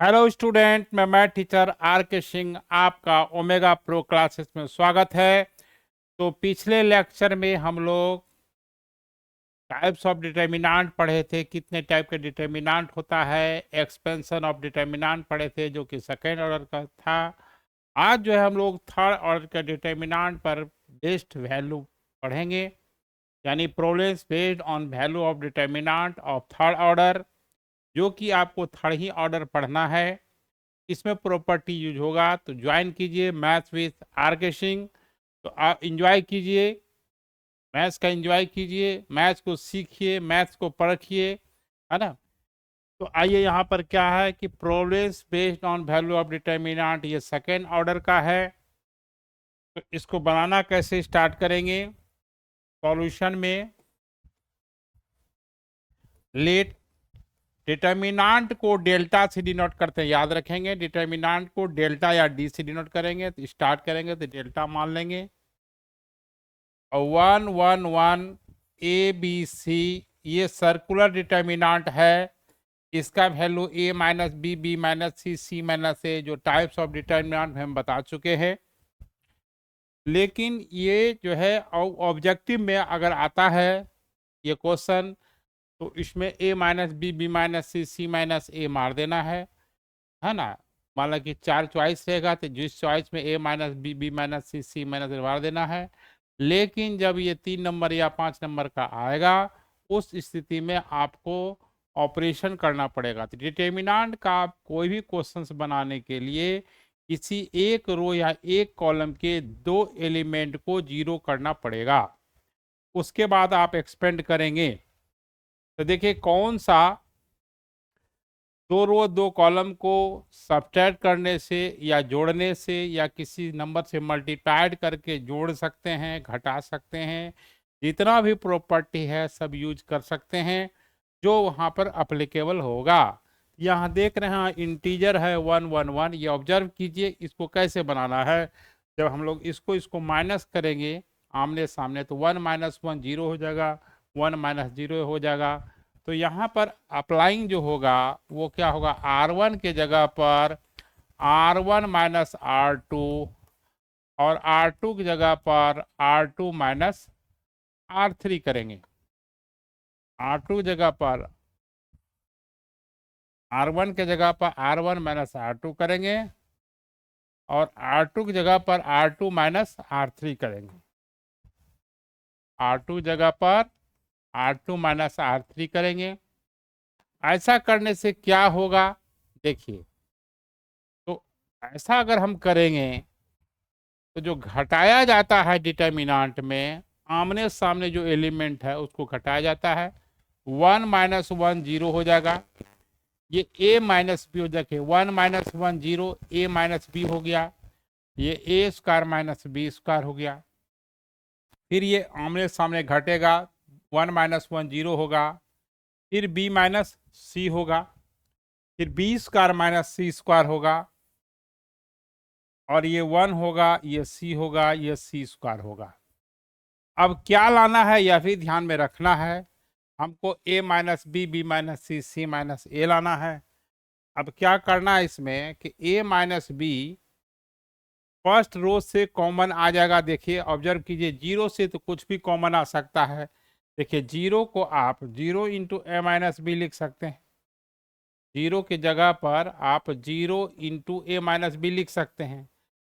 Hello student, मैं math teacher are के सिंह आपका ओमेगा प्रो क्लासेस में स्वागत है। तो पिछले लेक्चर में हम लोग टाइप्स ऑफ डिटर्मिनेंट पढ़े थे, कितने टाइप के डिटर्मिनेंट होता है। एक्सपेंशन ऑफ डिटर्मिनेंट पढ़े थे जो कि सेकेंड ऑर्डर का था। आज जो है हम लोग थर्ड ऑर्डर के डिटर्मिनेंट पर बेस्ड वैल्यू पढ़ेंगे, यानी problems based on value of determinant of third order, जो कि आपको थर्ड ही ऑर्डर पढ़ना है। इसमें प्रॉपर्टी यूज होगा, तो ज्वाइन कीजिए मैथ्स विथ आर के सिंह। तो आप इंजॉय कीजिए, मैथ्स का इंजॉय कीजिए, मैथ्स को सीखिए, मैथ्स को परखिए, है ना। तो आइए, यहाँ पर क्या है कि problems based on value of determinant, ये सेकेंड ऑर्डर का है। तो इसको बनाना कैसे स्टार्ट करेंगे। सॉल्यूशन में लेट डिटर्मिनेंट को डेल्टा से डिनोट करते हैं, याद रखेंगे। डिटर्मिनेंट को डेल्टा या डी से डिनोट करेंगे। तो स्टार्ट करेंगे तो डेल्टा मान लेंगे। 1 1 1 ए बी सी, ये सर्कुलर डिटर्मिनेंट है। इसका वैल्यू ए minus B minus C minus ए, जो टाइप्स ऑफ डिटर्मिनेंट हम बता चुके हैं। लेकिन ये जो है ऑब्जेक्टिव में अगर आता है ये क्वेश्चन, तो इसमें ए minus B minus C minus ए मार देना है ना। मान लो कि 4 चॉइस रहेगा, तो जिस चॉइस में ए minus B minus C minus मार देना है। लेकिन जब ये 3 नंबर या 5 नंबर का आएगा, उस स्थिति में आपको ऑपरेशन करना पड़ेगा। तो डिटर्मिनेंट का कोई भी क्वेश्चंस बनाने के लिए किसी एक रो या एक कॉलम के 2 एलिमेंट को जीरो करना पड़ेगा। उसके बाद आप एक्सपेंड करेंगे। तो देखिए कौन सा 2 रो 2 कॉलम को सब्ट्रैक्ट करने से या जोड़ने से या किसी नंबर से मल्टीप्लाइड करके जोड़ सकते हैं, घटा सकते हैं। जितना भी प्रॉपर्टी है सब यूज कर सकते हैं जो वहाँ पर अप्लीकेबल होगा। यहाँ देख रहे हैं इंटीजर है 1 1 1, ये ऑब्जर्व कीजिए इसको कैसे बनाना है। जब हम लोग इसको माइनस करेंगे आमने सामने, तो 1 माइनस 1 जीरो हो जाएगा, 1 माइनस जीरो हो जाएगा। तो यहाँ पर अप्लाइंग जो होगा वो क्या होगा, R1 के जगह पर R1 माइनस R2, और R2 की जगह पर R2 माइनस R3 करेंगे। R2 जगह पर R1 के जगह पर R1 माइनस R2 करेंगे, और R2 की जगह पर R2 माइनस R3 करेंगे। R2 जगह पर R2 माइनस R3 करेंगे। ऐसा करने से क्या होगा, देखिए। तो ऐसा अगर हम करेंगे तो जो घटाया जाता है डिटर्मिनेंट में, आमने सामने जो एलिमेंट है उसको घटाया जाता है। 1 माइनस 1 जीरो हो जाएगा, ये a माइनस बी हो जाके 1 minus 1 zero, a minus B हो गया, ये a square minus B square हो गया। फिर ये आमने सामने घटेगा, 1 माइनस 1 जीरो होगा, फिर b माइनस सी होगा, फिर B square minus C square होगा, और ये 1 होगा, ये c होगा, ये c स्क्वायर होगा। अब क्या लाना है यह भी ध्यान में रखना है, हमको a minus B minus C minus A लाना है। अब क्या करना है इसमें कि a minus B first row से कॉमन आ जाएगा। देखिए ऑब्जर्व कीजिए, जीरो से तो कुछ भी कॉमन आ सकता है। देखिए जीरो को आप 0 इंटू ए माइनस बी लिख सकते हैं। जीरो की जगह पर आप 0 इंटू ए माइनस बी लिख सकते हैं।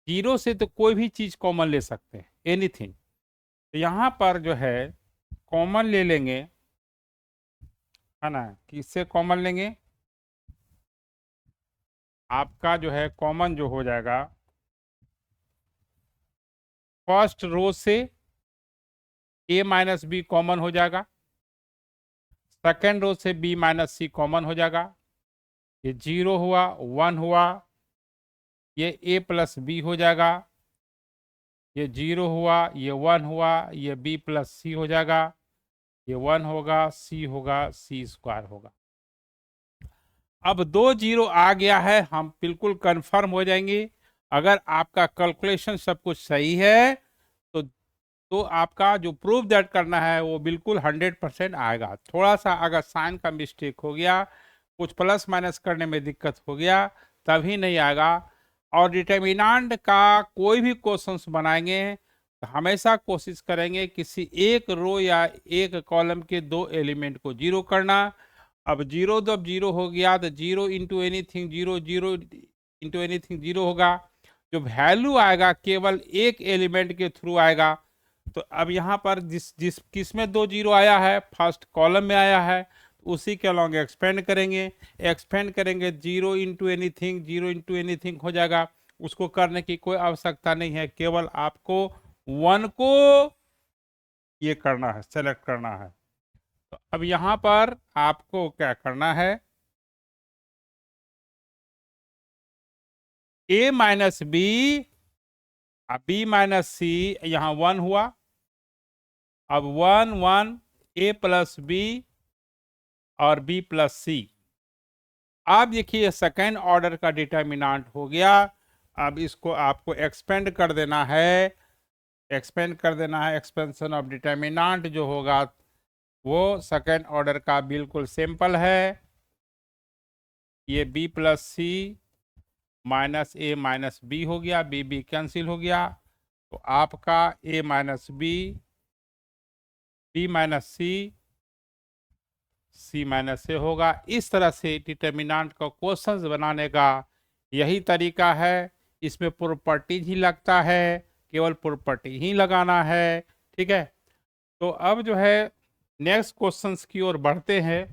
जीरो से तो कोई भी चीज कॉमन ले सकते हैं, एनीथिंग। तो यहाँ पर जो है कॉमन ले लेंगे, है ना। किससे कॉमन लेंगे, आपका जो है कॉमन जो हो जाएगा फर्स्ट रो से a माइनस बी कॉमन हो जाएगा, सेकेंड रो से b माइनस सी कॉमन हो जाएगा। ये 0 हुआ, 1 हुआ, ये a प्लस बी हो जाएगा। ये 0 हुआ, ये 1 हुआ, ये b प्लस सी हो जाएगा। ये 1 होगा, c होगा, c स्क्वायर होगा। अब 2 जीरो आ गया है, हम बिल्कुल कंफर्म हो जाएंगे। अगर आपका कैलकुलेशन सब कुछ सही है तो आपका जो प्रूफ दैट करना है वो बिल्कुल 100% आएगा। थोड़ा सा अगर साइन का मिस्टेक हो गया कुछ प्लस माइनस करने में दिक्कत हो गया तभी नहीं आएगा। और डिटर्मिनेंट का कोई भी क्वेश्चंस बनाएंगे तो हमेशा कोशिश करेंगे किसी एक रो या एक कॉलम के दो एलिमेंट को जीरो करना। अब जीरो जब जीरो हो गया तो zero into anything zero, zero into anything zero होगा। जो वैल्यू आएगा केवल एक एलिमेंट के थ्रू आएगा। तो अब यहाँ पर जिस जिस किस में दो जीरो आया है, फर्स्ट कॉलम में आया है, उसी के अलॉन्ग एक्सपेंड करेंगे zero into anything, zero into anything हो जाएगा। उसको करने की कोई आवश्यकता नहीं है, केवल आपको वन को ये करना है, सेलेक्ट करना है। तो अब यहाँ पर आपको क्या करना है, a minus B, B minus C, यहाँ वन हुआ। अब one one, A plus B और बी प्लस सी। आप देखिए सेकेंड ऑर्डर का डिटर्मिनेंट हो गया। अब इसको आपको एक्सपेंड कर देना है, एक्सपेंशन ऑफ डिटर्मिनेंट जो होगा वो सेकेंड ऑर्डर का बिल्कुल सिंपल है। ये बी प्लस सी माइनस ए माइनस बी हो गया, बी बी कैंसिल हो गया। तो आपका ए minus B, B minus C, C minus A होगा। इस तरह से डिटर्मिनेंट का क्वेश्चंस बनाने का यही तरीका है। इसमें प्रॉपर्टीज ही लगता है, केवल प्रॉपर्टी ही लगाना है। ठीक है, तो अब जो है नेक्स्ट क्वेश्चंस की ओर बढ़ते हैं।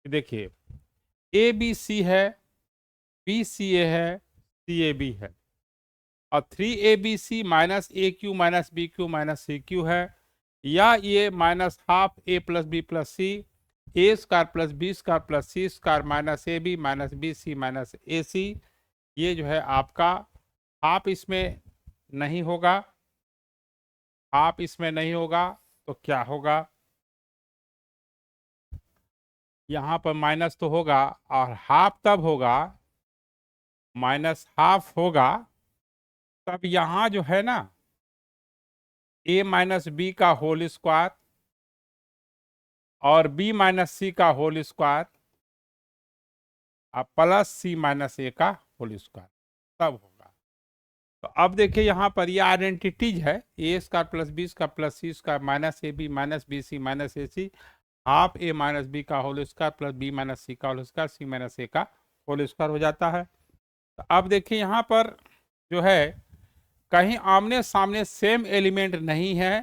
देखिए ए बी सी है, बी सी ए है, सी ए बी है, और 3abc minus A cube minus B cube minus C cube है, या ये minus half A plus B plus C, A square plus B square plus C square minus A B minus B C minus A C. ये जो है आपका half इसमें नहीं होगा, हाफ इसमें नहीं होगा तो क्या होगा, यहाँ पर माइनस तो होगा और हाफ तब होगा, माइनस हाफ होगा तब यहाँ जो है ना ए माइनस बी का होल स्क्वायर और बी माइनस सी का whole square plus C minus A का होल स्क्वायर तब होगा। तो अब देखिए यहाँ पर ये आइडेंटिटीज है, A square plus B square plus C square minus A B minus B C minus A C, half A minus B का whole square plus B minus C का whole square C minus A का whole square हो जाता है। तो अब देखिए यहाँ पर जो है कहीं आमने सामने सेम एलिमेंट नहीं है,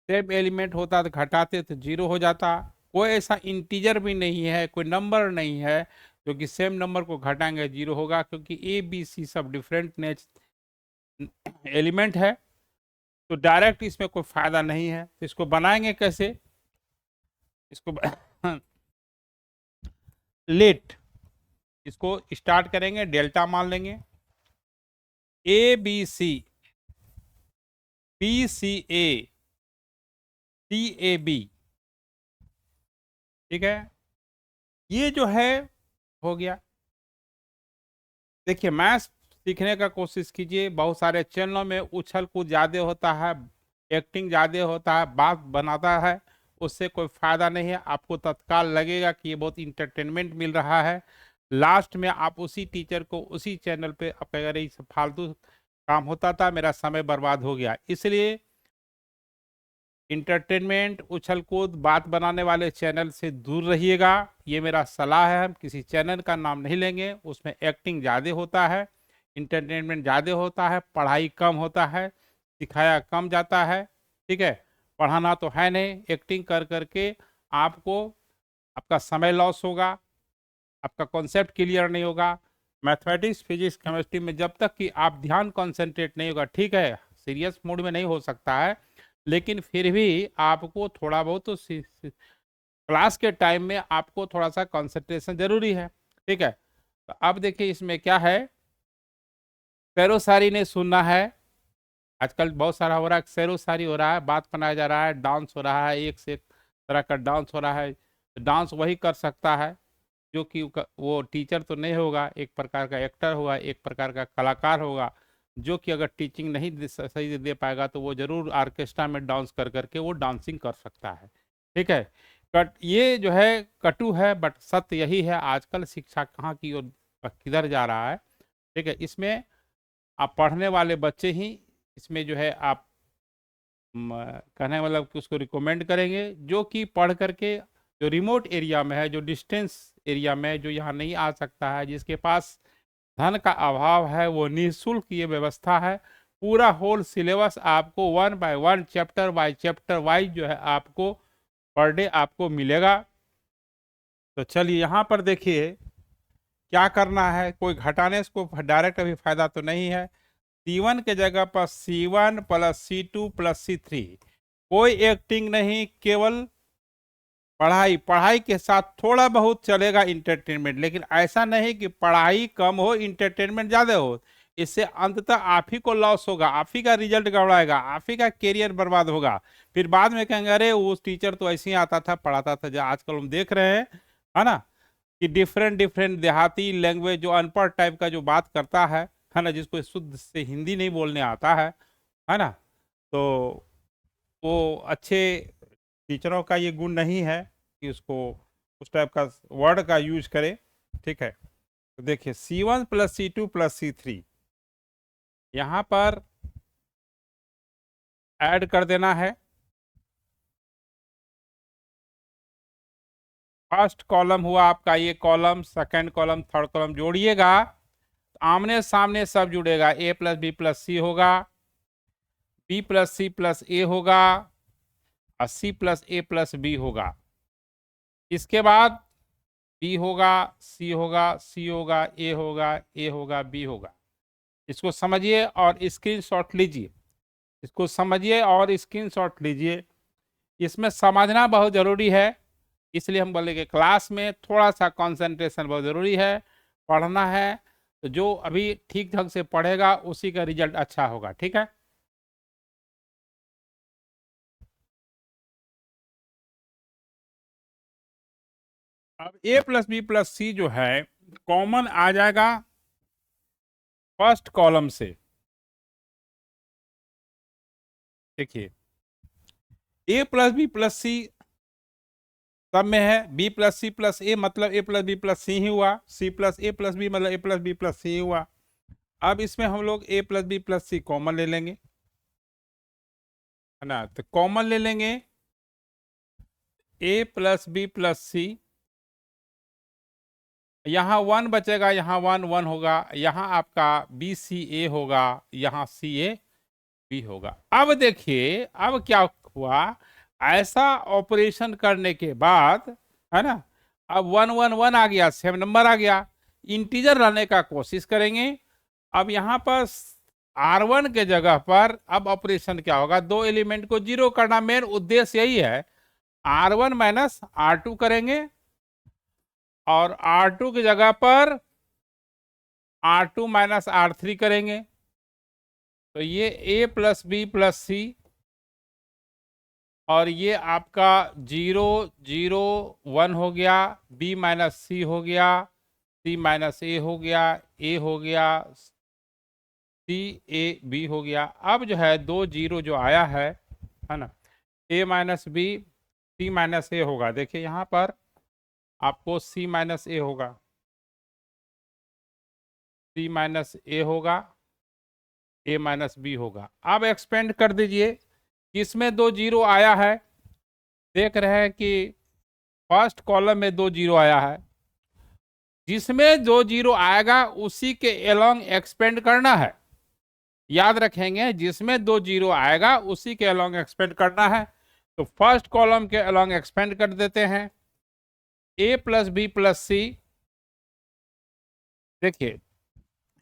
सेम एलिमेंट होता तो घटाते तो जीरो हो जाता। कोई ऐसा इंटीजर भी नहीं है, कोई नंबर नहीं है जो कि सेम नंबर को घटाएंगे जीरो होगा, क्योंकि ए बी सी सब डिफरेंट एलिमेंट है। तो डायरेक्ट इसमें कोई फायदा नहीं है। तो इसको बनाएंगे कैसे, इसको लेट इसको स्टार्ट करेंगे, डेल्टा मान लेंगे, A B C, B C A, C A B. ठीक है, ये जो है हो गया। देखिए मैथ्स सीखने का कोशिश कीजिए, बहुत सारे चैनलों में उछल कूद ज़्यादा होता है, एक्टिंग ज़्यादा होता है, बात बनाता है, उससे कोई फायदा नहीं है। आपको तत्काल लगेगा कि ये बहुत इंटरटेनमेंट मिल रहा है, लास्ट में आप उसी टीचर को उसी चैनल पे आप कह रहे फालतू काम होता था, मेरा समय बर्बाद हो गया। इसलिए इंटरटेनमेंट, उछल कूद, बात बनाने वाले चैनल से दूर रहिएगा, ये मेरा सलाह है। हम किसी चैनल का नाम नहीं लेंगे, उसमें एक्टिंग ज़्यादा होता है, इंटरटेनमेंट ज़्यादा होता है, पढ़ाई कम होता है, सिखाया कम जाता है। ठीक है, पढ़ाना तो है नहीं, एक्टिंग कर करके आपको आपका समय लॉस होगा, आपका कॉन्सेप्ट क्लियर नहीं होगा। मैथमेटिक्स, फिजिक्स, केमिस्ट्री में जब तक कि आप ध्यान कॉन्सेंट्रेट नहीं होगा, ठीक है सीरियस मूड में नहीं हो सकता है, लेकिन फिर भी आपको थोड़ा बहुत तो क्लास के टाइम में आपको थोड़ा सा कंसंट्रेशन जरूरी है। ठीक है, तो अब देखिए इसमें क्या है, शेरो शायरी नहीं सुनना है। आजकल बहुत सारा हो रहा है, शेरो शायरी हो रहा है, बात बनाया जा रहा है, डांस हो रहा है, एक से एक तरह का डांस हो रहा है। डांस वही कर सकता है जो कि वो टीचर तो नहीं होगा, एक प्रकार का एक्टर होगा, एक प्रकार का कलाकार होगा, जो कि अगर टीचिंग नहीं सही से दे पाएगा तो वो जरूर ऑर्केस्ट्रा में डांस कर करके वो डांसिंग कर सकता है। ठीक है, ये जो है कटु है, बट सत्य यही है। आजकल शिक्षा कहाँ की ओर किधर जा रहा है, ठीक है। इसमें आप पढ़ने वाले बच्चे ही इसमें जो है आप कहने का मतलब कि उसको रिकमेंड करेंगे, जो कि पढ़ करके जो रिमोट एरिया में है, जो डिस्टेंस एरिया में है, जो यहाँ नहीं आ सकता है, जिसके पास धन का अभाव है, वो निःशुल्क ये व्यवस्था है। पूरा होल सिलेबस आपको 1 by 1 chapter by chapter wise जो है आपको पर डे आपको मिलेगा। तो चलिए यहाँ पर देखिए क्या करना है। कोई घटाने से को डायरेक्ट अभी फायदा तो नहीं है। C1 के जगह पर C1 plus C2 plus C3, कोई एक्टिंग नहीं, केवल पढ़ाई। पढ़ाई के साथ थोड़ा बहुत चलेगा इंटरटेनमेंट, लेकिन ऐसा नहीं कि पढ़ाई कम हो इंटरटेनमेंट ज़्यादा हो। इससे अंततः आप ही को लॉस होगा, आप ही का रिजल्ट गड़बड़ाएगा, आप ही का कैरियर बर्बाद होगा। फिर बाद में कहेंगे अरे वो टीचर तो ऐसे ही आता था, पढ़ाता था। जो आजकल हम देख रहे हैं, है ना, कि डिफरेंट डिफरेंट देहाती लैंग्वेज, जो अनपढ़ टाइप का जो बात करता है ना, जिसको शुद्ध से हिंदी नहीं बोलने आता है ना, तो वो अच्छे टीचरों का ये गुण नहीं है कि उसको उस टाइप का वर्ड का यूज करे, ठीक है। तो देखिए C1 plus C2 plus C3 यहाँ पर ऐड कर देना है। फर्स्ट कॉलम हुआ आपका ये column, second column, third column जोड़िएगा, आमने सामने सब जुड़ेगा। A plus B plus C होगा, B plus C plus A होगा, और C plus A plus B होगा। इसके बाद B होगा, C होगा, C होगा, A होगा, A होगा, B होगा। इसको समझिए और स्क्रीनशॉट लीजिए, इसको समझिए और स्क्रीनशॉट लीजिए। इसमें समझना बहुत ज़रूरी है, इसलिए हम बोले कि क्लास में थोड़ा सा कंसंट्रेशन बहुत ज़रूरी है, पढ़ना है। तो जो अभी ठीक ढंग से पढ़ेगा उसी का रिजल्ट अच्छा होगा, ठीक है। अब A plus B plus C जो है कॉमन आ जाएगा फर्स्ट कॉलम से। देखिए A plus B plus C सब में है, B plus C plus A मतलब A plus B plus C ही हुआ, C plus A plus B मतलब A plus B plus C ही हुआ। अब इसमें हम लोग A plus B plus C common ले लेंगे, है ना। तो कॉमन ले लेंगे A plus B plus C, यहाँ 1 बचेगा, यहाँ 1 1 होगा, यहाँ आपका BCA होगा, यहाँ CAB होगा। अब देखिए अब क्या हुआ, ऐसा ऑपरेशन करने के बाद, है ना, अब 1 1 1 आ गया, सेम नंबर आ गया। इंटीजर लाने का कोशिश करेंगे। अब यहाँ पर R1 के जगह पर अब ऑपरेशन क्या होगा, दो एलिमेंट को जीरो करना, मेन उद्देश्य यही है। R1 माइनस R2 करेंगे और R2 की जगह पर R2 माइनस R3 करेंगे। तो ये A plus B plus C, और ये आपका 0 0 1 हो गया, B माइनस सी हो गया, C माइनस ए हो गया, A हो गया, CAB हो गया। अब जो है 2 0 जो आया है ना, A minus B C minus A होगा। देखिए यहाँ पर आपको C माइनस ए होगा, C माइनस ए होगा, A माइनस बी होगा। अब एक्सपेंड कर दीजिए, इसमें 2 0 आया है, देख रहे हैं कि फर्स्ट कॉलम में 2 0 आया है, जिसमें 2 0 आएगा उसी के एलोंग एक्सपेंड करना है। याद रखेंगे, जिसमें 2 0 आएगा उसी के अलोंग एक्सपेंड करना है। तो फर्स्ट कॉलम के अलोंग एक्सपेंड कर देते हैं। A प्लस बी प्लस सी, देखिए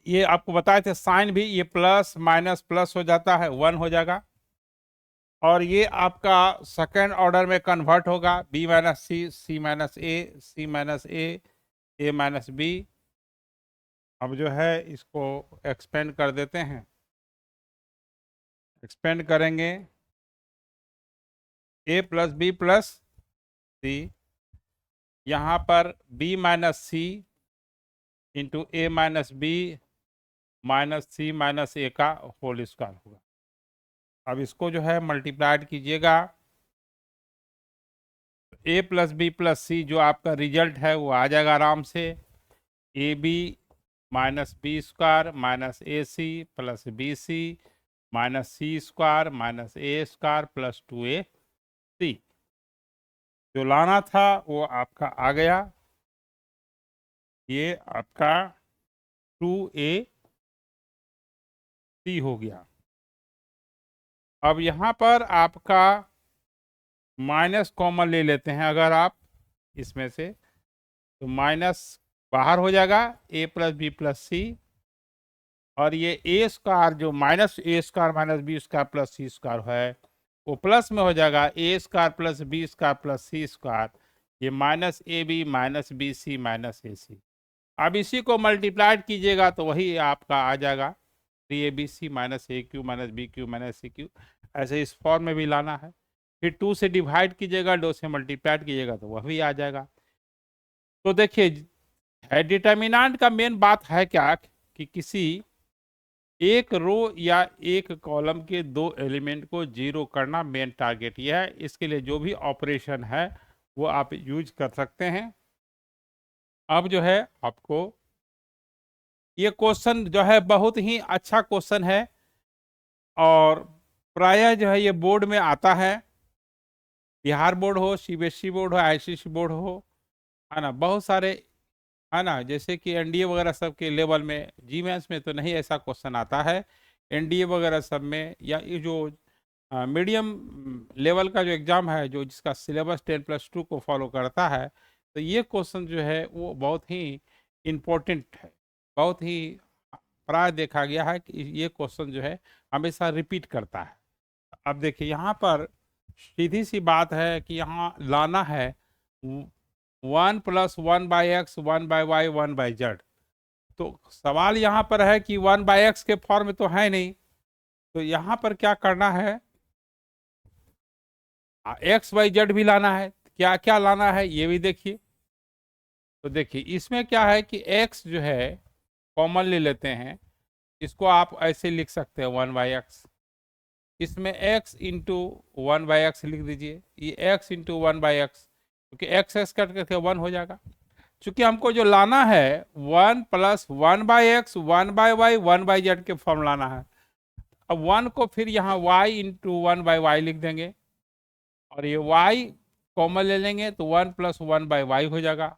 ये आपको बताए थे साइन भी, ये प्लस माइनस प्लस हो जाता है, 1 हो जाएगा। और ये आपका सेकेंड ऑर्डर में कन्वर्ट होगा, B minus C, C minus A, C minus A minus B. अब जो है इसको एक्सपेंड कर देते हैं, एक्सपेंड करेंगे A plus B plus C, यहाँ पर B minus C into A minus B minus C minus A का होल स्क्वायर होगा। अब इसको जो है मल्टीप्लाइड कीजिएगा, A plus B plus C जो आपका रिजल्ट है वो आ जाएगा आराम से। A B minus B square minus A C plus B C minus C square minus A square plus 2ac। जो लाना था वो आपका आ गया, ये आपका 2ac हो गया। अब यहाँ पर आपका माइनस कॉमन ले लेते हैं अगर आप इसमें से, तो माइनस बाहर हो जाएगा, A plus B plus C, और ये ए स्क्वायर जो minus A square minus B square plus C square है वो प्लस में हो जाएगा, A square plus B square plus C square, ये minus A B minus B C minus A C. अब इसी को मल्टीप्लाइड कीजिएगा तो वही आपका आ जाएगा 3abc minus A cube minus B cube minus C cube. ऐसे इस फॉर्म में भी लाना है, फिर 2 से डिवाइड कीजिएगा, 2 से मल्टीप्लाइड कीजिएगा तो वह भी आ जाएगा। तो देखिए डिटर्मिनेंट का मेन बात है क्या कि किसी एक रो या एक कॉलम के दो एलिमेंट को जीरो करना मेन टारगेट यह है। इसके लिए जो भी ऑपरेशन है वो आप यूज कर सकते हैं। अब जो है आपको ये क्वेश्चन जो है बहुत ही अच्छा क्वेश्चन है और प्रायः जो है ये बोर्ड में आता है, बिहार बोर्ड हो, सीबीएसई बोर्ड हो, आईसीएसई बोर्ड हो, है ना, बहुत सारे, है ना, जैसे कि एनडीए वगैरह सब के लेवल में, जी मेंस में तो नहीं ऐसा क्वेश्चन आता है, एनडीए वगैरह सब में, या ये जो मीडियम लेवल का जो एग्ज़ाम है जो जिसका सिलेबस 10+2 को फॉलो करता है, तो ये क्वेश्चन जो है वो बहुत ही इम्पोर्टेंट है, बहुत ही प्राय देखा गया है कि ये क्वेश्चन जो है हमेशा रिपीट करता है। अब देखिए यहाँ पर सीधी सी बात है कि यहाँ लाना है 1 + 1/x 1/y 1/z। तो सवाल यहाँ पर है कि 1/x के फॉर्म में तो है नहीं, तो यहाँ पर क्या करना है, x/y/z भी लाना है। क्या क्या लाना है ये भी देखिए। तो देखिए इसमें क्या है कि x जो है कॉमन ले लेते हैं, इसको आप ऐसे लिख सकते हैं 1/x, इसमें x इंटू 1/x लिख दीजिए, ये x इंटू 1/x, क्योंकि x कट करके 1 हो जाएगा। चूंकि हमको जो लाना है 1 + 1/x 1/y 1/z के फॉर्म लाना है। अब 1 को फिर यहाँ y इंटू 1/y लिख देंगे और ये y कॉमन ले लेंगे तो 1 + 1/y हो जाएगा,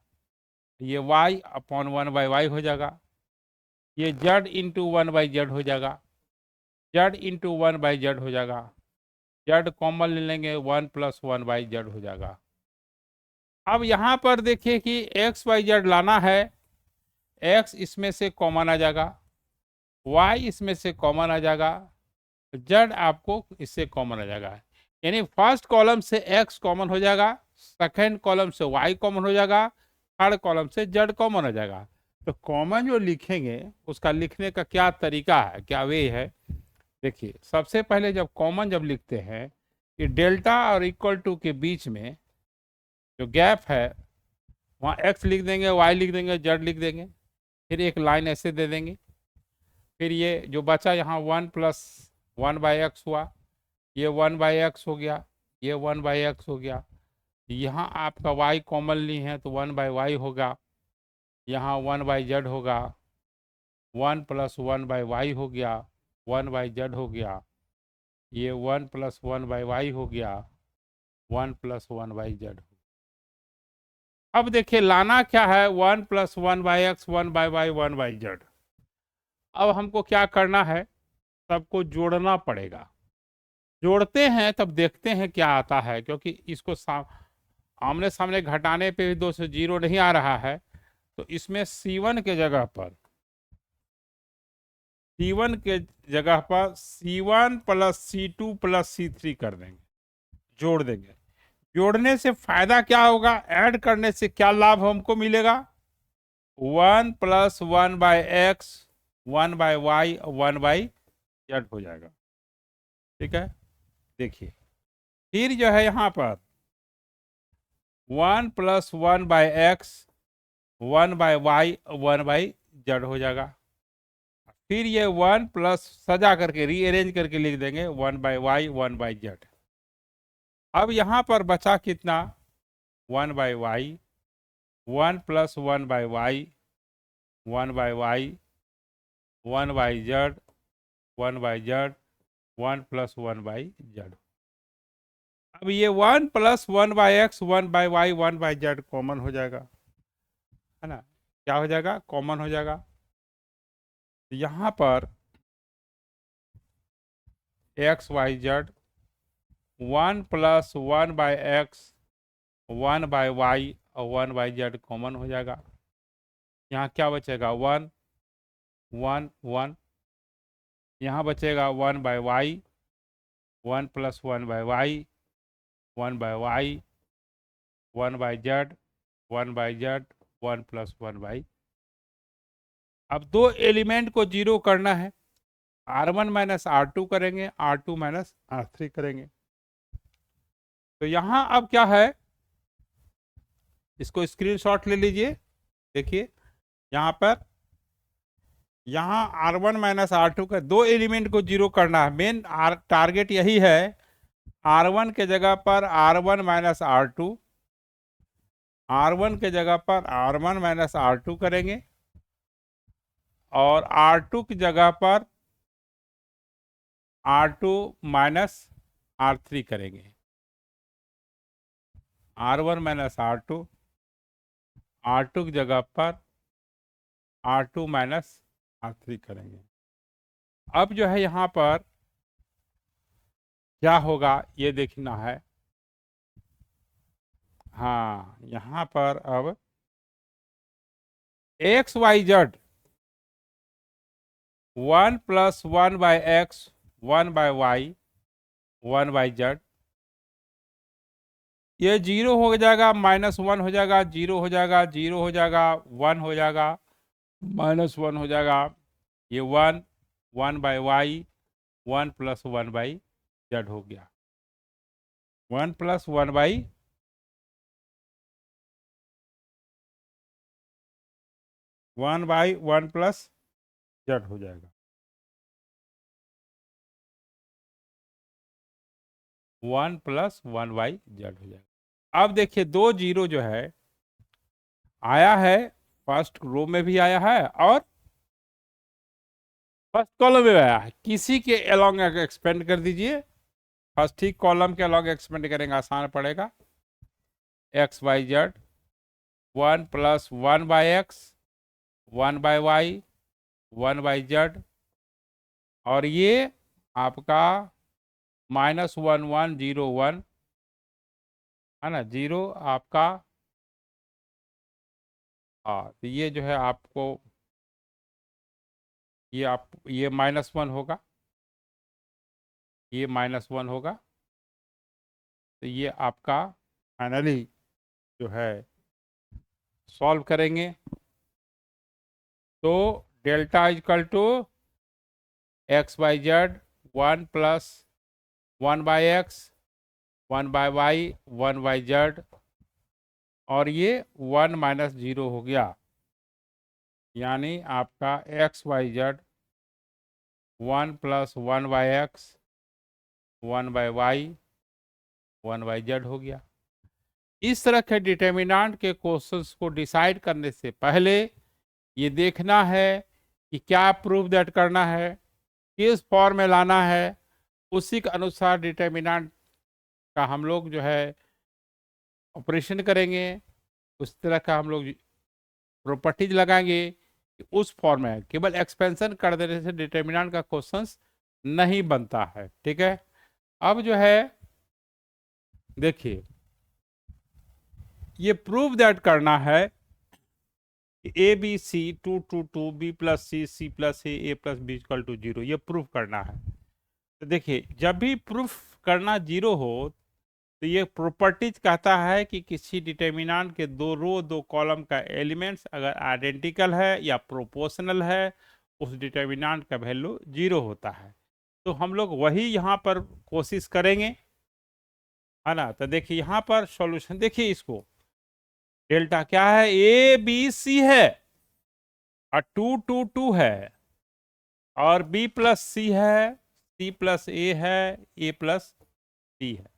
ये y अपॉन 1/y हो जाएगा, ये z इंटू 1/z हो जाएगा, z इंटू 1/z हो जाएगा, z कॉमन ले लेंगे 1 + 1/z हो जाएगा। अब यहाँ पर देखिए कि x/y/z लाना है, x इसमें से कॉमन आ जाएगा, y इसमें से कॉमन आ जाएगा, z आपको इससे कॉमन आ जाएगा। यानी फर्स्ट कॉलम से x कॉमन हो जाएगा, सेकंड कॉलम से y कॉमन हो जाएगा, थर्ड कॉलम से z कॉमन हो जाएगा। तो कॉमन जो लिखेंगे उसका लिखने का क्या तरीका है, क्या वे है, देखिए सबसे पहले जब कॉमन जब लिखते हैं कि डेल्टा और इक्वल टू के बीच में जो गैप है वहाँ x लिख देंगे, y लिख देंगे, z लिख देंगे, फिर एक लाइन ऐसे दे देंगे, फिर ये जो बचा यहाँ 1 + 1/x हुआ, ये 1/x हो गया, ये 1/x हो गया, यहाँ आपका y कॉमन ली है तो 1/y होगा, यहाँ 1/z होगा, 1 + 1/y हो गया, 1/z हो गया, ये 1 + 1/y हो गया, 1 + 1/z। अब देखिए लाना क्या है 1 + 1/x 1/y 1/z। अब हमको क्या करना है, सबको जोड़ना पड़ेगा, जोड़ते हैं तब देखते हैं क्या आता है, क्योंकि इसको आमने सामने घटाने पे भी 2 से 0 नहीं आ रहा है, तो इसमें C1 के जगह पर C1 के जगह पर C1 + C2 + C3 कर देंगे, जोड़ देंगे। जोड़ने से फायदा क्या होगा, ऐड करने से क्या लाभ हमको मिलेगा, 1 + 1/x 1/y 1/z हो जाएगा। ठीक है, देखिए फिर जो है यहाँ पर 1 + 1/x 1/y 1/z हो जाएगा, फिर ये 1 प्लस सजा करके रीअरेंज करके लिख देंगे 1/y 1/z। अब यहाँ पर बचा कितना 1 by Y, 1 plus 1 by Y, 1 by Y, 1 by Z, 1 by Z, 1 plus 1 by Z. अब ये 1 plus 1 by x, 1 by Y, 1 by Z common हो जाएगा, है ना। क्या हो जाएगा? कॉमन हो जाएगा। यहाँ पर X Y Z, 1 plus 1 by x, 1 by Y और 1 बाई जेड कॉमन हो जाएगा। यहाँ क्या बचेगा? 1 1 1। यहाँ बचेगा 1 by Y, 1 plus 1 by Y, 1 by Y, 1 by Z, 1 by Z, 1 plus 1 by. अब दो एलिमेंट को जीरो करना है, R1 माइनस R2 करेंगे, R2 माइनस R3 करेंगे। तो यहाँ अब क्या है, इसको स्क्रीनशॉट ले लीजिए। देखिए यहाँ पर, यहाँ R1 माइनस R2 का दो एलिमेंट को जीरो करना है। मेन टारगेट यही है। R1 के जगह पर R1 माइनस R2, R1 के जगह पर R1 माइनस R2 करेंगे और R2 की जगह पर R2 माइनस R3 करेंगे। R1 माइनस R2, R2 की जगह पर R2 माइनस R3 करेंगे। अब जो है यहाँ पर क्या होगा ये देखना है। हाँ, यहाँ पर अब X Y Z, 1 plus 1 by x, 1 by Y, 1 by Z, ये जीरो हो जाएगा, माइनस 1 हो जाएगा, जीरो हो जाएगा, जीरो हो जाएगा, 1 हो जाएगा, माइनस 1 हो जाएगा, ये 1 1 by Y, 1 plus 1 by Z हो गया, 1 plus 1 by 1 by 1 plus Z हो जाएगा, 1 प्लस 1 बाई जेड हो जाएगा। अब देखिए दो जीरो जो है आया है, फर्स्ट रो में भी आया है और फर्स्ट कॉलम में आया है। किसी के अलोंग एक्सपेंड कर दीजिए, फर्स्ट ठीक कॉलम के अलोंग एक्सपेंड करेंगे, आसान पड़ेगा। X Y Z, 1 plus 1 by x, 1 by Y, 1 by z, और ये आपका माइनस 1 1 0 1, है ना, जीरो आपका। हाँ, तो ये जो है आपको ये माइनस 1 होगा, ये माइनस 1 होगा। तो ये आपका फाइनली जो है सॉल्व करेंगे तो delta equal to x by Z, 1 plus 1 by x, 1 by Y, 1 by z, और ये 1 माइनस 0 हो गया, यानी आपका x Y Z 1 plus 1 by x, 1 by Y, 1 by Z हो गया। इस तरह के डिटर्मिनेंट के क्वेश्चंस को डिसाइड करने से पहले ये देखना है कि क्या प्रूफ दैट करना है, किस फॉर्म में लाना है, उसी के अनुसार डिटर्मिनेंट का हम लोग जो है ऑपरेशन करेंगे, उस तरह का हम लोग प्रॉपर्टीज लगाएंगे कि उस फॉर्म में। केवल एक्सपेंशन कर देने से डिटर्मिनेंट का क्वेश्चंस नहीं बनता है, ठीक है। अब जो है देखिए, ये प्रूफ दैट करना है A B C 2 2 2, B plus C plus A plus B equal to 0, ये प्रूफ करना है। तो देखिए, जब भी प्रूफ करना 0 हो तो ये प्रॉपर्टीज कहता है कि किसी डिटर्मिनेंट के दो रो दो कॉलम का एलिमेंट्स अगर आइडेंटिकल है या प्रोपोर्शनल है, उस डिटर्मिनेंट का वैल्यू 0 होता है। तो हम लोग वही यहाँ पर कोशिश करेंगे, है ना। तो देखिए यहाँ पर सॉल्यूशन देखिए, इसको डेल्टा क्या है, ए बी सी है और 2 2 2 है, और बी प्लस सी है, सी प्लस ए है, ए प्लस सी है।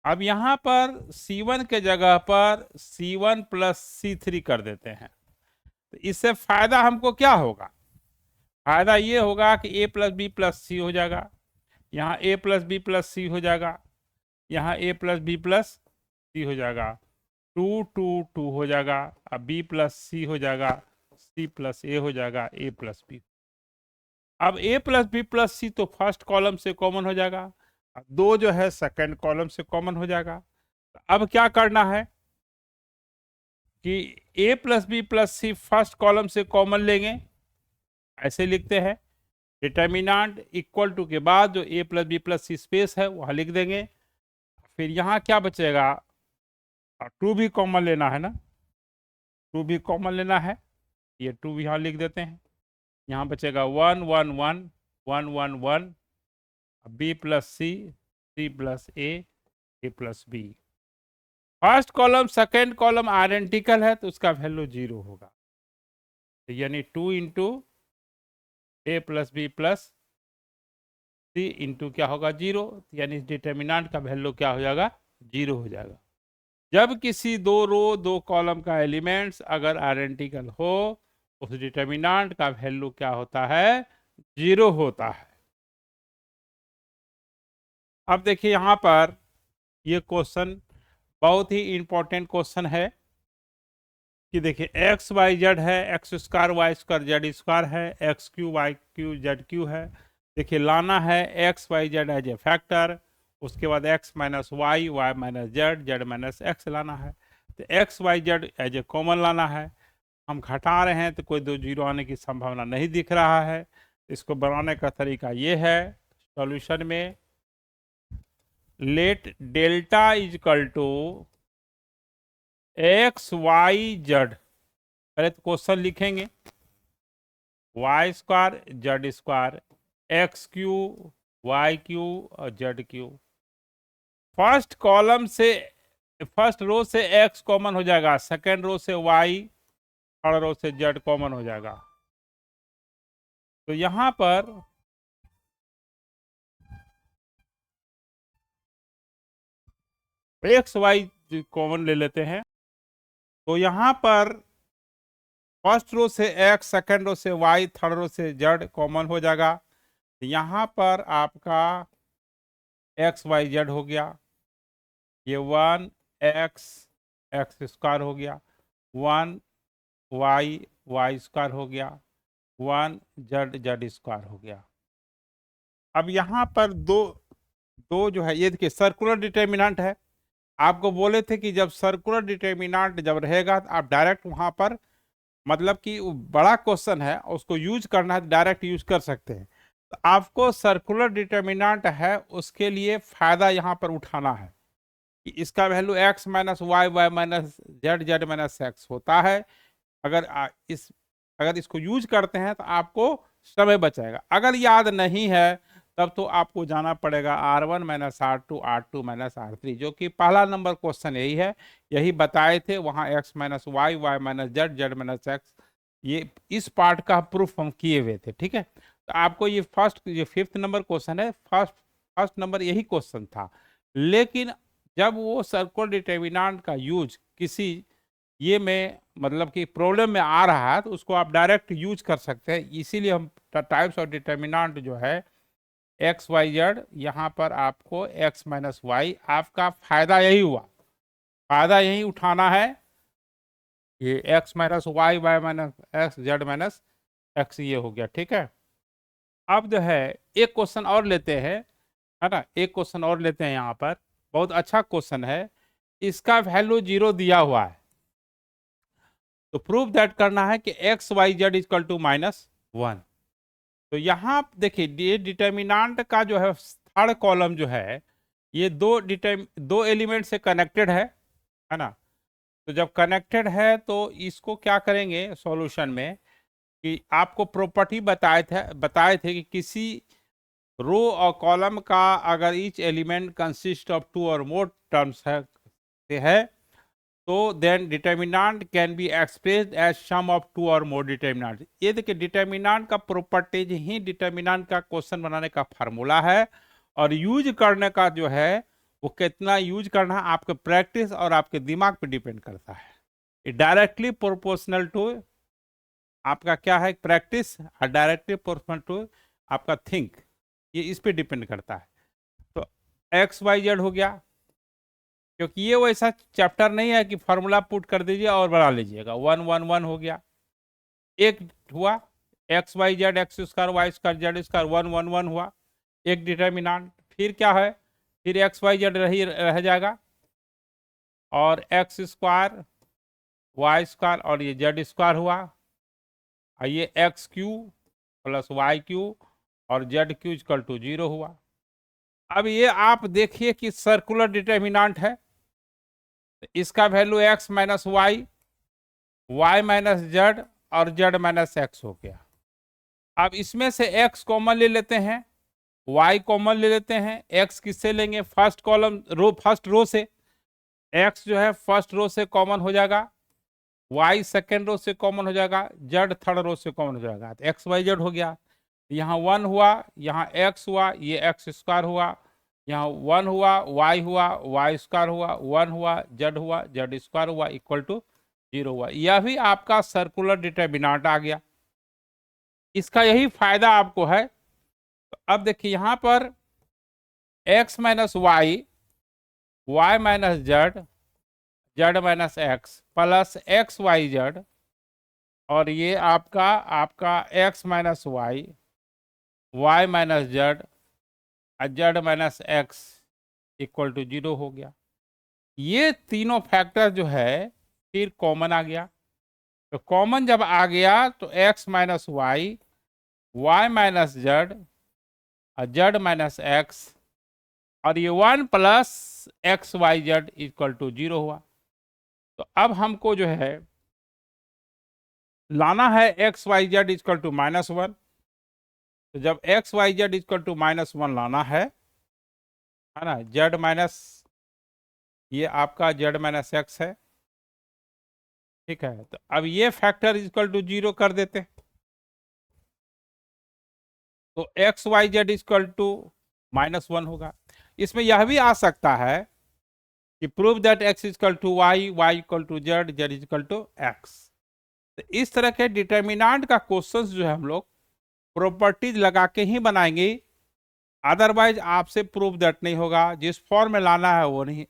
अब यहां पर C1 के जगह पर C1 प्लस C3 कर देते हैं। तो इससे फायदा हमको क्या होगा? फायदा ये होगा कि A प्लस बी प्लस सी हो जाएगा, यहाँ A प्लस बी प्लस सी हो जाएगा, यहाँ A प्लस बी प्लस सी हो जाएगा, 2 2 2 हो जाएगा, अब B प्लस सी हो जाएगा, C प्लस ए हो जाएगा, A प्लस बी। अब A प्लस बी प्लस सी तो फर्स्ट कॉलम से कॉमन हो जाएगा, दो जो है सेकंड कॉलम से कॉमन हो जाएगा। अब क्या करना है कि A plus B plus C first column से कॉमन लेंगे, ऐसे लिखते हैं। डिटर्मिनेंट इक्वल टू के बाद जो A plus B plus C space है वह लिख देंगे। फिर यहाँ क्या बचेगा? 2 भी कॉमन लेना है ना, 2 भी कॉमन लेना है, ये 2 यहाँ लिख देते हैं। यहाँ बचेगा 1 1 1 1 1 1, B plus C, C plus A plus B. First column second column identical है तो उसका वैल्यू 0 होगा, तो यानी 2 into A plus B plus C into क्या होगा 0, यानी डिटर्मिनेंट का वैल्यू क्या हो जाएगा? 0 हो जाएगा। जब किसी दो रो दो कॉलम का एलिमेंट्स अगर आइडेंटिकल हो उस डिटर्मिनेंट का वैल्यू क्या होता है? 0 होता है। अब देखिए यहाँ पर ये क्वेश्चन बहुत ही इंपॉर्टेंट क्वेश्चन है कि देखिए एक्स वाई जेड है, X square Y square Z square है, X cube Y cube Z cube है। देखिए लाना है x Y Z as a factor, उसके बाद X minus Y, Y minus Z, Z minus X लाना है। तो x Y Z as a common लाना है। हम घटा रहे हैं तो कोई दो जीरो आने की संभावना नहीं दिख रहा है। इसको बनाने का तरीका ये है, सॉल्यूशन में let delta is equal to x Y z, पहले तो क्वेश्चन लिखेंगे y square Z square x cube Y cube और जेड क्यू। फर्स्ट कॉलम से फर्स्ट रो से एक्स कॉमन हो जाएगा, सेकेंड रो से वाई, थर्ड रो से जेड कॉमन हो जाएगा। तो यहां पर एक्स वाई कॉमन ले लेते हैं, तो यहां पर फर्स्ट रो से एक्स, सेकेंड रो से वाई, थर्ड रो से जेड कॉमन हो जाएगा। यहां पर आपका एक्स वाई जेड हो गया, ये 1 एक्स एक्स स्क्वायर हो गया, 1 वाई वाई स्क्वायर हो गया, 1 जेड जेड स्क्वायर हो गया। अब यहाँ पर दो दो जो है ये देखिए सर्कुलर डिटर्मिनेंट है। आपको बोले थे कि जब सर्कुलर डिटर्मिनेंट जब रहेगा तो आप डायरेक्ट वहाँ पर मतलब कि बड़ा क्वेश्चन है उसको यूज करना है, डायरेक्ट यूज कर सकते हैं। तो आपको सर्कुलर डिटर्मिनेंट है उसके लिए फायदा यहाँ पर उठाना है कि इसका value x minus Y, Y minus Z, Z minus x होता है। अगर इसको यूज करते हैं तो आपको समय बचाएगा। अगर याद नहीं है तब तो आपको जाना पड़ेगा R1 minus R2, R2 minus R3, जो कि पहला नंबर क्वेश्चन यही है, यही बताए थे वहाँ x minus Y, Y minus Z, Z minus x, ये इस पार्ट का प्रूफ हम किए हुए थे। ठीक है, तो आपको ये फिफ्थ नंबर क्वेश्चन है, फर्स्ट नंबर यही क्वेश्चन था। लेकिन जब वो सर्कुलर डिटर्मिनेंट का यूज किसी ये में मतलब कि प्रॉब्लम में आ रहा है तो उसको आप डायरेक्ट यूज कर सकते हैं। इसीलिए हम टाइप्स ऑफ डिटर्मिनेंट जो है एक्स वाई जेड, यहाँ पर आपको एक्स माइनस वाई, आपका फायदा यही हुआ, फायदा यही उठाना है। ये x minus Y, Y minus x, z minus x, ये हो गया। ठीक है, अब जो है एक क्वेश्चन और लेते हैं, है ना, एक क्वेश्चन और लेते हैं। यहाँ पर बहुत अच्छा क्वेश्चन है, इसका वैल्यू 0 दिया हुआ है, तो प्रूफ दैट करना है कि x Y z equal to -1। तो यहाँ देखिए ये डिटर्मिनेंट का जो है थर्ड कॉलम जो है ये दो एलिमेंट से कनेक्टेड है ना। तो जब कनेक्टेड है तो इसको क्या करेंगे सॉल्यूशन में कि आपको प्रॉपर्टी बताए थे कि किसी रो और कॉलम का अगर ईच एलिमेंट कंसिस्ट ऑफ 2 और मोर टर्म्स है तो then determinant can be expressed as sum of 2 और मोर डिटर्मिनेंट। ये देखिए डिटर्मिनेंट का प्रॉपर्टीज ही डिटर्मिनेंट का क्वेश्चन बनाने का फार्मूला है, और यूज करने का जो है वो कितना यूज करना है आपके प्रैक्टिस और आपके दिमाग पे डिपेंड करता है। ये डायरेक्टली प्रोपोर्शनल टू आपका क्या है प्रैक्टिस, और डायरेक्टली प्रोपोर्शनल टू आपका थिंक, ये इस पे डिपेंड करता है। तो एक्स वाई जेड हो गया, क्योंकि ये वैसा चैप्टर नहीं है कि फॉर्मूला पुट कर दीजिए और बना लीजिएगा। 1 1 1 हो गया, एक हुआ x Y z x square Y square Z square 1 1 1 हुआ, एक डिटर्मिनांट। फिर क्या है, फिर एक्स वाई जेड रह जाएगा, और एक्स स्क्वायर वाई स्क्वायर और ये जेड स्क्वायर हुआ, और ये x cube plus y cube और जेड क्यू इक्वल टू 0 हुआ। अब ये आप देखिए कि सर्कुलर डिटर्मिनांट है, तो इसका value x minus y minus z और जेड माइनस एक्स हो गया। अब इसमें से एक्स कॉमन ले लेते हैं, वाई कॉमन ले लेते हैं। एक्स किससे लेंगे, फर्स्ट कॉलम फर्स्ट रो से, एक्स जो है फर्स्ट रो से कॉमन हो जाएगा, वाई सेकेंड रो से कॉमन हो जाएगा, जेड थर्ड रो से कॉमन हो जाएगा, तो एक्स वाई जेड हो गया। यहाँ 1 हुआ, यहाँ एक्स हुआ, ये एक्स स्क्वायर हुआ, यहाँ 1 हुआ, वाई हुआ, वाई स्क्वायर हुआ, 1 हुआ, जेड स्क्वायर हुआ इक्वल टू 0 हुआ। यह भी आपका सर्कुलर डिटर्मिनांट आ गया। इसका यही फायदा आपको है। तो अब देखिए यहाँ पर x minus y minus z minus x plus x Y z, और ये आपका x minus y minus z minus x equal to 0 हो गया। ये तीनों फैक्टर जो है फिर कॉमन आ गया। तो कॉमन जब आ गया तो x minus y minus z minus x, और ये 1 plus x Y z equal to 0 हुआ। तो अब हमको जो है लाना है x Y z equal to -1। तो जब x Y z equal to -1 लाना है ना, जेड माइनस ये आपका जेड माइनस एक्स है, ठीक है। तो अब ये फैक्टर इक्वल टू 0 कर देते हैं, तो x Y z equal to -1 होगा। इसमें यह भी आ सकता है कि prove that x equal to y equal to z equal to x. तो इस तरह के डिटर्मिनांट का क्वेश्चंस जो है हम लोग प्रॉपर्टीज लगा के ही बनाएंगे, अदरवाइज आपसे प्रूव दैट नहीं होगा, जिस फॉर्म में लाना है वो नहीं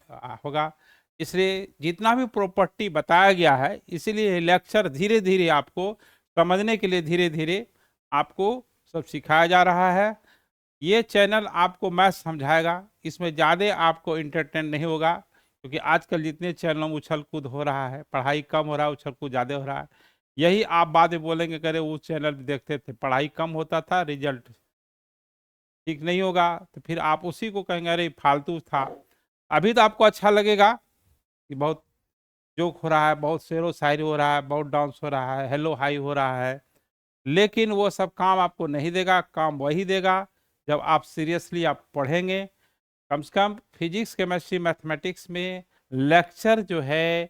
होगा। इसलिए जितना भी प्रॉपर्टी बताया गया है, इसीलिए लेक्चर धीरे धीरे आपको समझने के लिए धीरे धीरे आपको सब सिखाया जा रहा है। ये चैनल आपको मैथ समझाएगा, इसमें ज़्यादा आपको इंटरटेन नहीं होगा, क्योंकि आजकल जितने चैनलों में उछल कूद हो रहा है, पढ़ाई कम हो रहा है, उछल कूद ज़्यादा हो रहा है। यही आप बाद में बोलेंगे करे वो चैनल देखते थे पढ़ाई कम होता था, रिजल्ट ठीक नहीं होगा, तो फिर आप उसी को कहेंगे अरे फालतू था। अभी तो आपको अच्छा लगेगा कि बहुत जोक हो रहा है, बहुत शेरो शायरी हो रहा है, बहुत डांस हो रहा है, हेलो हाई हो रहा है, लेकिन वो सब काम आपको नहीं देगा। काम वही देगा जब आप सीरियसली आप पढ़ेंगे। कम से कम फिजिक्स केमिस्ट्री मैथमेटिक्स में लेक्चर जो है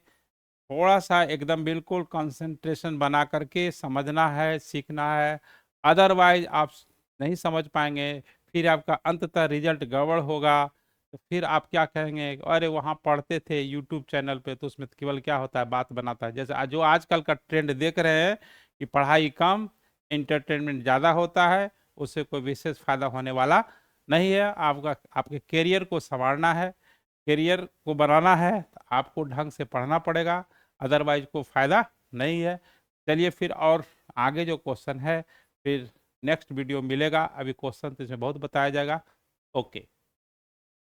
थोड़ा सा एकदम बिल्कुल कंसंट्रेशन बना करके समझना है, सीखना है, अदरवाइज आप नहीं समझ पाएंगे, फिर आपका अंततः रिजल्ट गड़बड़ होगा। तो फिर आप क्या कहेंगे, अरे वहाँ पढ़ते थे यूट्यूब चैनल पे, तो उसमें केवल क्या होता है बात बनाता है। जैसे जो आजकल का ट्रेंड देख रहे हैं कि पढ़ाई कम एंटरटेनमेंट ज़्यादा होता है, उससे कोई विशेष फायदा होने वाला नहीं है। आपके करियर को संवारना है, करियर को बनाना है, तो आपको ढंग से पढ़ना पड़ेगा, अदरवाइज कोई फायदा नहीं है। चलिए फिर और आगे जो क्वेश्चन है फिर नेक्स्ट वीडियो मिलेगा। अभी क्वेश्चन तो इसमें बहुत बताया जाएगा। ओके।